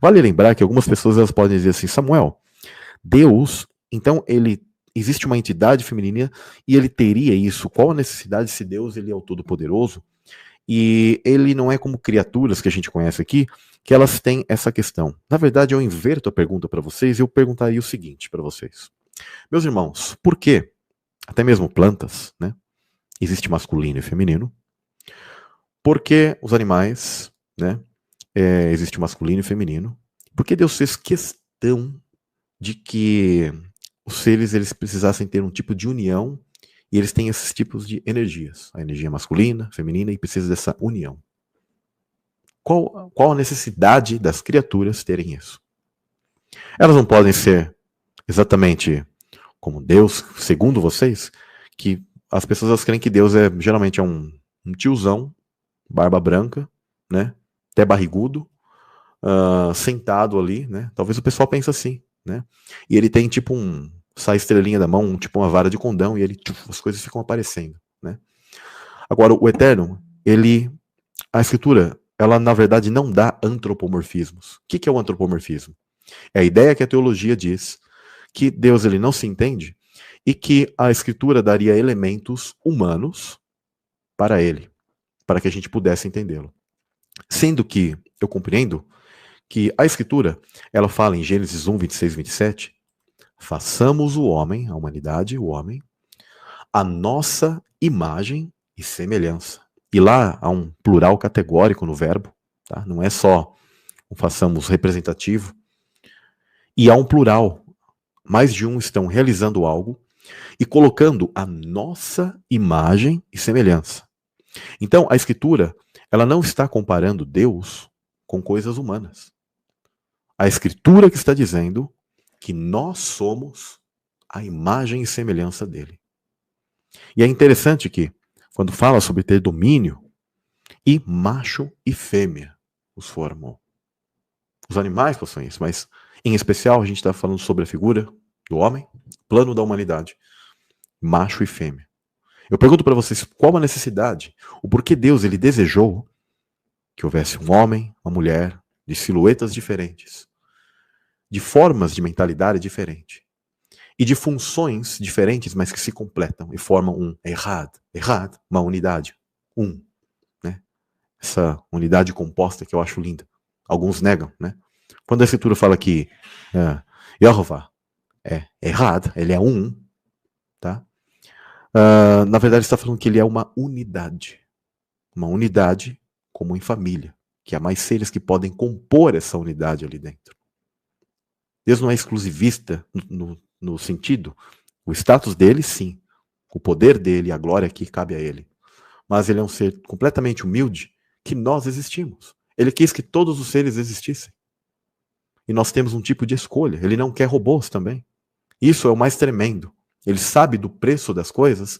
Vale lembrar que algumas pessoas elas podem dizer assim, Samuel, Deus, então ele existe uma entidade feminina e ele teria isso. Qual a necessidade se Deus ele é o Todo-Poderoso e ele não é como criaturas que a gente conhece aqui, que elas têm essa questão. Na verdade, eu inverto a pergunta para vocês e eu perguntaria o seguinte para vocês. Meus irmãos, por que até mesmo plantas, né? Existe masculino e feminino. Por que os animais, né? Existe masculino e feminino. Por que Deus fez questão de que os seres eles precisassem ter um tipo de união e eles têm esses tipos de energias, a energia masculina, feminina e precisa dessa união. Qual a necessidade das criaturas terem isso? Elas não podem ser exatamente como Deus, segundo vocês, que as pessoas elas creem que Deus geralmente é um tiozão, barba branca, né? Até barrigudo, sentado ali, né? Talvez o pessoal pense assim, né? E ele tem tipo sai estrelinha da mão, tipo uma vara de condão e ele as coisas ficam aparecendo, né? Agora o Eterno, a escritura, ela na verdade não dá antropomorfismos. O que é o antropomorfismo? É a ideia que a teologia diz que Deus ele não se entende e que a escritura daria elementos humanos para ele, para que a gente pudesse entendê-lo. Sendo que eu compreendo que a escritura, ela fala em Gênesis 1, 26 e 27, façamos o homem, a humanidade, o homem, a nossa imagem e semelhança. E lá há um plural categórico no verbo, tá? Não é só um façamos representativo. E há um plural. Mais de um estão realizando algo e colocando a nossa imagem e semelhança. Então, a escritura, ela não está comparando Deus com coisas humanas. A escritura que está dizendo que nós somos a imagem e semelhança dele. E é interessante que, quando fala sobre ter domínio, e macho e fêmea os formam. Os animais possuem isso, mas em especial a gente está falando sobre a figura do homem, plano da humanidade, macho e fêmea. Eu pergunto para vocês qual a necessidade, o porquê Deus ele desejou que houvesse um homem, uma mulher, de silhuetas diferentes, de formas de mentalidade diferente e de funções diferentes, mas que se completam e formam um errado, uma unidade, né? Essa unidade composta que eu acho linda. Alguns negam, né? Quando a escritura fala que Jeová é errado, ele é tá? Na verdade está falando que ele é uma unidade como em família, que há mais seres que podem compor essa unidade ali dentro. Deus não é exclusivista no sentido, o status dele sim, o poder dele, a glória que cabe a ele, mas ele é um ser completamente humilde que nós existimos. Ele quis que todos os seres existissem. E nós temos um tipo de escolha. Ele não quer robôs também. Isso é o mais tremendo. Ele sabe do preço das coisas,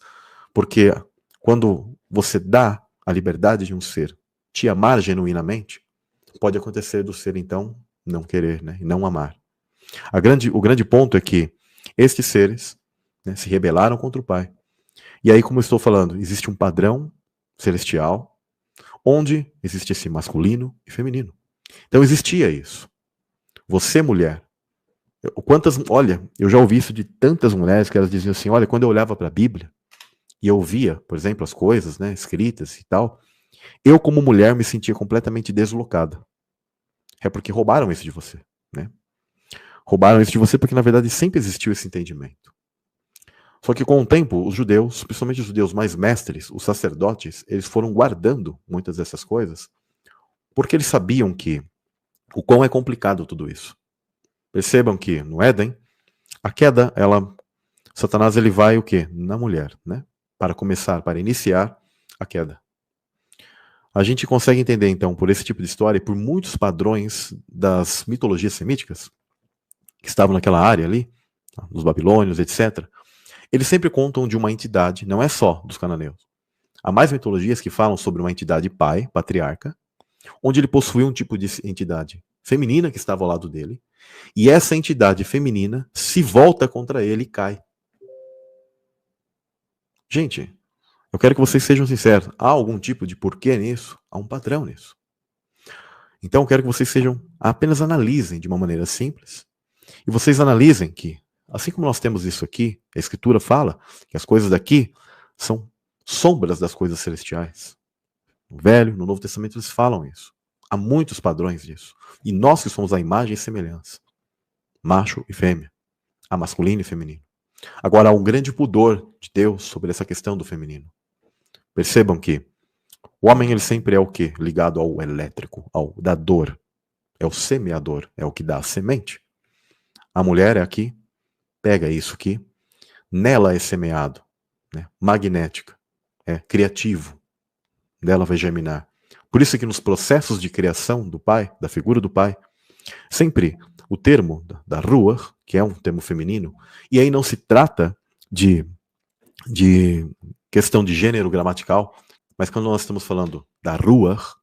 porque quando você dá a liberdade de um ser te amar genuinamente, pode acontecer do ser, então, não querer, né, e não amar. O grande ponto é que estes seres, né, se rebelaram contra o Pai. E aí, como eu estou falando, existe um padrão celestial, onde existe esse masculino e feminino. Então existia isso. Você, mulher, olha, eu já ouvi isso de tantas mulheres que elas diziam assim, olha, quando eu olhava para a Bíblia e eu via, por exemplo, as coisas, né, escritas e tal, eu como mulher me sentia completamente deslocada. É porque roubaram isso de você, né? Roubaram isso de você porque na verdade sempre existiu esse entendimento. Só que com o tempo, os judeus, principalmente os judeus mais mestres, os sacerdotes, eles foram guardando muitas dessas coisas, porque eles sabiam que o quão é complicado tudo isso. Percebam que no Éden, a queda, Satanás ele vai o quê? Na mulher, né? Para iniciar a queda. A gente consegue entender então por esse tipo de história e por muitos padrões das mitologias semíticas que estavam naquela área ali, dos babilônios, etc. Eles sempre contam de uma entidade, não é só dos cananeus. Há mais mitologias que falam sobre uma entidade pai, patriarca, onde ele possuía um tipo de entidade feminina que estava ao lado dele, e essa entidade feminina se volta contra ele e cai. Gente, eu quero que vocês sejam sinceros. Há algum tipo de porquê nisso? Há um padrão nisso. Então eu quero que vocês apenas analisem de uma maneira simples, e vocês analisem que, assim como nós temos isso aqui, a Escritura fala que as coisas daqui são sombras das coisas celestiais. No Velho, no Novo Testamento eles falam isso. Há muitos padrões disso. E nós que somos a imagem e semelhança, macho e fêmea, a masculino e feminino. Agora há um grande pudor de Deus sobre essa questão do feminino. Percebam que o homem ele sempre é o quê? Ligado ao elétrico, ao dador. É o semeador, é o que dá a semente. A mulher é aqui, pega isso aqui, nela é semeado, né? Magnética, é criativo, dela vai germinar. Por isso que nos processos de criação do pai, da figura do pai, sempre o termo da ruach, que é um termo feminino, e aí não se trata de questão de gênero gramatical, mas quando nós estamos falando da ruach,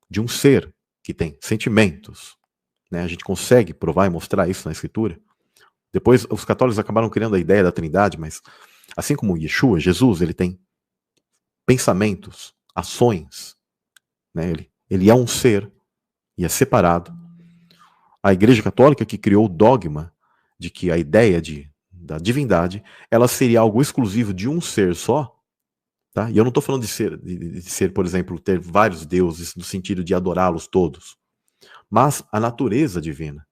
de um ser que tem sentimentos, né? A gente consegue provar e mostrar isso na Escritura. Depois os católicos acabaram criando a ideia da Trindade, mas assim como Yeshua, Jesus, ele tem pensamentos, ações, né? Ele é um ser e é separado. A Igreja Católica que criou o dogma de que a ideia da divindade, ela seria algo exclusivo de um ser só, tá? E eu não estou falando de ser, por exemplo, ter vários deuses no sentido de adorá-los todos, mas a natureza divina.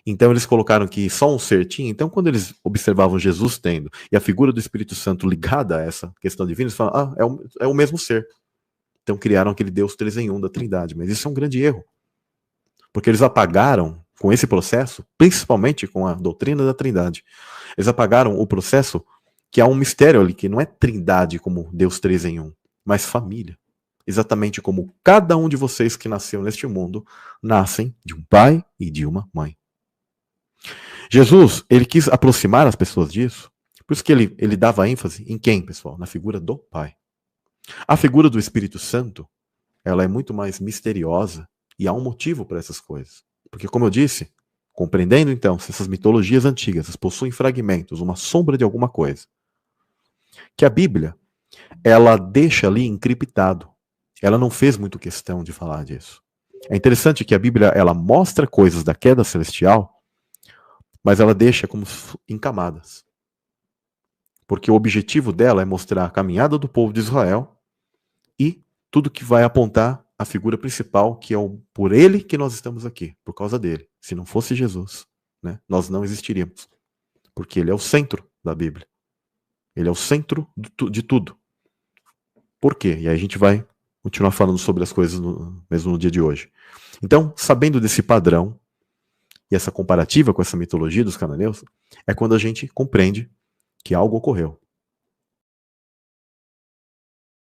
Então eles colocaram que só um ser tinha. Então quando eles observavam Jesus tendo e a figura do Espírito Santo ligada a essa questão divina, eles falaram, é o mesmo ser. Então criaram aquele Deus 3 em 1 da Trindade. Mas isso é um grande erro. Porque eles apagaram, com esse processo, principalmente com a doutrina da Trindade, eles apagaram o processo que há um mistério ali, que não é Trindade como Deus 3 em 1, mas família. Exatamente como cada um de vocês que nasceu neste mundo nascem de um pai e de uma mãe. Jesus, ele quis aproximar as pessoas disso, por isso que ele dava ênfase em quem, pessoal? Na figura do Pai. A figura do Espírito Santo, ela é muito mais misteriosa e há um motivo para essas coisas. Porque, como eu disse, compreendendo então se essas mitologias antigas possuem fragmentos, uma sombra de alguma coisa, que a Bíblia, ela deixa ali encriptado. Ela não fez muito questão de falar disso. É interessante que a Bíblia, ela mostra coisas da queda celestial, mas ela deixa como em camadas. Porque o objetivo dela é mostrar a caminhada do povo de Israel e tudo que vai apontar a figura principal, que é por ele que nós estamos aqui, por causa dele. Se não fosse Jesus, né, nós não existiríamos. Porque ele é o centro da Bíblia. Ele é o centro de tudo. Por quê? E aí a gente vai continuar falando sobre as coisas mesmo no dia de hoje. Então, sabendo desse padrão, e essa comparativa com essa mitologia dos cananeus, é quando a gente compreende que algo ocorreu.